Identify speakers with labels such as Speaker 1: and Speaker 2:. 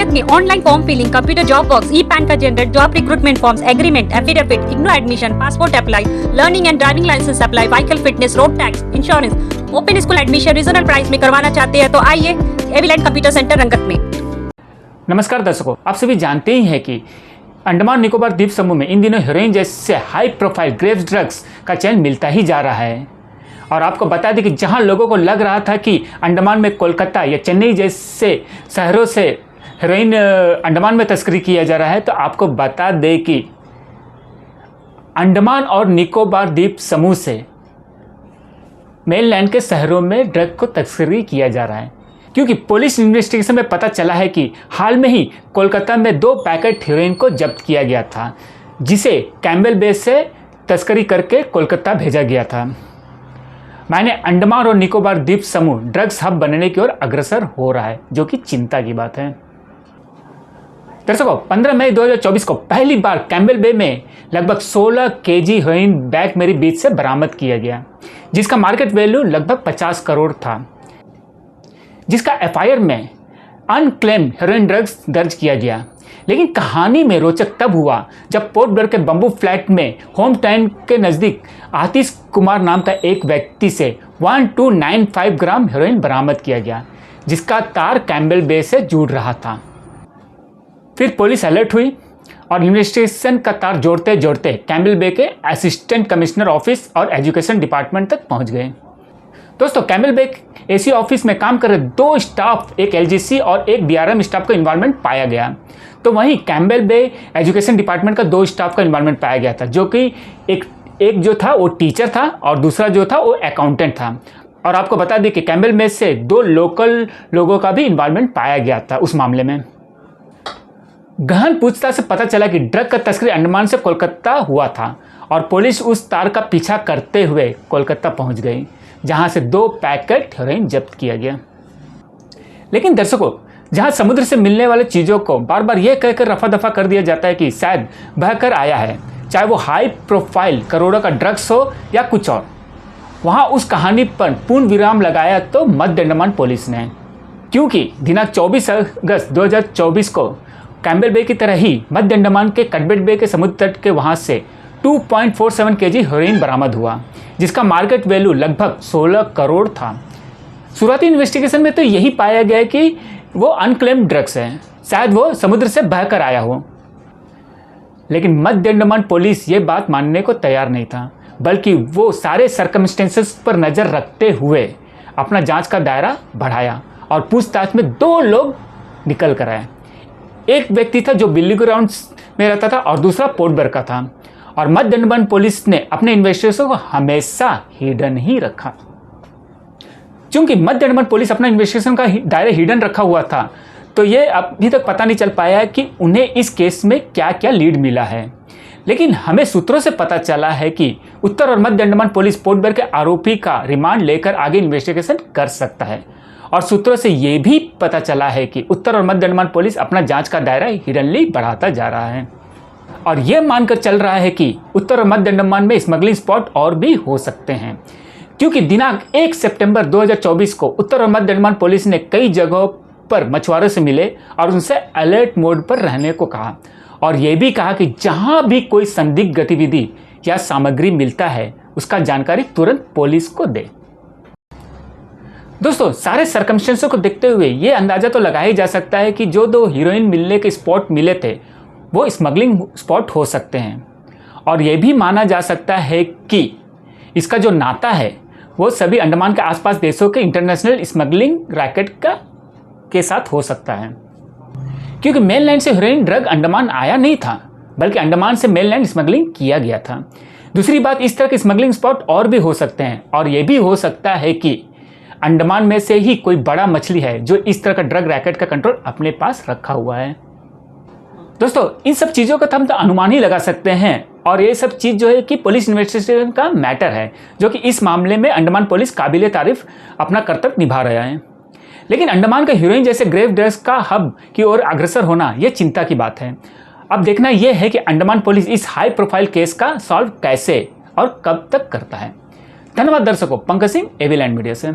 Speaker 1: भारत में online form filling, computer job works, e PAN का generate, job recruitment forms, agreement, affidavit, IGNOU admission, passport apply, learning and driving licence apply, vehicle fitness, road tax, insurance, open school admission regional price में करवाना चाहते हैं तो आइए एविलेंट computer centre रंगत में।
Speaker 2: नमस्कार दर्शकों, आप सभी जानते ही हैं कि अंडमान निकोबार द्वीप समूह में इन दिनों हेरोइन जैसे हाई प्रोफाइल ग्रेव्स ड्रग्स का चयन मिलता ही जा रहा है। और आपको बता दें कि जहां लोगों को लग रहा था कि अंडमान में कोलकाता या चेन्नई जैसे शहरों से हेरोइन अंडमान में तस्करी किया जा रहा है, तो आपको बता दें कि अंडमान और निकोबार द्वीप समूह से मेनलैंड के शहरों में ड्रग को तस्करी किया जा रहा है, क्योंकि पुलिस इन्वेस्टिगेशन में पता चला है कि हाल में ही कोलकाता में 2 पैकेट हेरोइन को जब्त किया गया था, जिसे कैम्बेल बे से तस्करी करके कोलकाता भेजा गया था। माने अंडमान और निकोबार द्वीप समूह ड्रग्स हब बनने की ओर अग्रसर हो रहा है, जो कि चिंता की बात है। दर्शकों, 15 मई 2024 को पहली बार कैम्बेल बे में लगभग 16 केजी हेरोइन बैक मेरी बीच से बरामद किया गया, जिसका मार्केट वैल्यू लगभग 50 करोड़ था, जिसका एफआईआर में अनक्लेम्ड हेरोइन ड्रग्स दर्ज किया गया। लेकिन कहानी में रोचक तब हुआ जब पोर्ट ब्लेयर के बंबू फ्लैट में होम टाउन के नज़दीक आतिश कुमार नाम का एक व्यक्ति से 1295 ग्राम हेरोइन बरामद किया गया, जिसका तार कैम्बेल बे से जुड़ रहा था। फिर पुलिस अलर्ट हुई और इन्वेस्टिगेशन का तार जोड़ते जोड़ते कैम्बेल बे के असिस्टेंट कमिश्नर ऑफिस और एजुकेशन डिपार्टमेंट तक पहुंच गए। दोस्तों, कैम्बेल बे एसी ऑफिस में काम कर रहे 2 स्टाफ, एक एलजीसी और एक डीआरएम स्टाफ का इन्वॉल्वमेंट पाया गया। तो वहीं कैम्बेल बे एजुकेशन डिपार्टमेंट का 2 स्टाफ का इन्वॉल्वमेंट पाया गया था, जो कि एक जो था वो टीचर था और दूसरा जो था वो अकाउंटेंट था। और आपको बता दें कि कैम्बेल बे से 2 लोकल लोगों का भी इन्वॉल्वमेंट पाया गया था उस मामले में। गहन पूछताछ से पता चला कि ड्रग का तस्करी अंडमान से कोलकाता हुआ था और पुलिस उस तार का पीछा करते हुए कोलकाता पहुंच गई, जहां से 2 पैकेट हेरोइन जब्त किया गया। लेकिन दर्शकों, जहां समुद्र से मिलने वाले चीज़ों को बार बार यह कहकर रफा दफा कर दिया जाता है कि शायद बहकर आया है, चाहे वो हाई प्रोफाइल करोड़ों का ड्रग्स हो या कुछ और, वहां उस कहानी पर पूर्ण विराम लगाया तो मध्य अंडमान पुलिस ने, क्योंकि दिनांक 24 अगस्त 2024 को कैम्बेल बे की तरह ही मध्य अंडमान के कटबेट बे के समुद्र तट के वहां से 2.47 केजी हेरोइन बरामद हुआ, जिसका मार्केट वैल्यू लगभग 16 करोड़ था। शुरुआती इन्वेस्टिगेशन में तो यही पाया गया कि वो अनक्लेम्ड ड्रग्स है, शायद वो समुद्र से बहकर आया हो। लेकिन मध्य अंडमान पुलिस ये बात मानने को तैयार नहीं था, बल्कि वो सारे सर्कमस्टेंसेस पर नज़र रखते हुए अपना जांच का दायरा बढ़ाया और पूछताछ में 2 लोग निकल कर आए। एक व्यक्ति था जो बिल्ली ग्राउंड में रहता था और दूसरा पोर्ट ब्लेयर का था। और मध्य अंडमान पुलिस ने अपने इन्वेस्टिगेशन को हमेशा हिडन ही रखा। चूंकि मध्य अंडमान पुलिस अपना इन्वेस्टिगेशन का दायरा हिडन रखा हुआ था, तो ये अभी तक पता नहीं चल पाया है कि उन्हें इस केस में क्या क्या लीड मिला है। लेकिन हमें सूत्रों से पता चला है कि उत्तर और मध्य अंडमान पुलिस पोर्ट ब्लेयर के आरोपी का रिमांड लेकर आगे इन्वेस्टिगेशन कर सकता है। और सूत्रों से ये भी पता चला है कि उत्तर और मध्य अंडमान पुलिस अपना जांच का दायरा हिडनली बढ़ाता जा रहा है और ये मानकर चल रहा है कि उत्तर और मध्य अंडमान में स्मगलिंग स्पॉट और भी हो सकते हैं, क्योंकि दिनांक 1 सितंबर 2024 को उत्तर और मध्य अंडमान पुलिस ने कई जगहों पर मछुआरों से मिले और उनसे अलर्ट मोड पर रहने को कहा और ये भी कहा कि जहां भी कोई संदिग्ध गतिविधि या सामग्री मिलता है उसका जानकारी तुरंत पुलिस को दे। दोस्तों, सारे सर्कमस्टेंसेस को देखते हुए ये अंदाजा तो लगाया जा सकता है कि जो 2 हीरोइन मिलने के स्पॉट मिले थे वो स्मगलिंग स्पॉट हो सकते हैं। और ये भी माना जा सकता है कि इसका जो नाता है वो सभी अंडमान के आसपास देशों के इंटरनेशनल स्मगलिंग रैकेट के साथ हो सकता है, क्योंकि मेनलैंड से हेरोइन ड्रग अंडमान आया नहीं था, बल्कि अंडमान से मेनलैंड स्मगलिंग किया गया था। दूसरी बात, इस तरह के स्मगलिंग स्पॉट और भी हो सकते हैं और ये भी हो सकता है कि अंडमान में से ही कोई बड़ा मछली है जो इस तरह का ड्रग रैकेट का कंट्रोल अपने पास रखा हुआ है। दोस्तों, इन सब चीज़ों का हम तो अनुमान ही लगा सकते हैं और ये सब चीज़ जो है कि पुलिस इन्वेस्टिगेशन का मैटर है, जो कि इस मामले में अंडमान पुलिस काबिले तारीफ अपना कर्तव्य निभा रहा है। लेकिन अंडमान का हीरोइन जैसे ग्रेव ड्रग्स का हब की ओर अग्रसर होना ये चिंता की बात है। अब देखना यह है कि अंडमान पुलिस इस हाई प्रोफाइल केस का सॉल्व कैसे और कब तक करता है। धन्यवाद दर्शकों, पंकज सिंह, एविलैंड मीडिया से।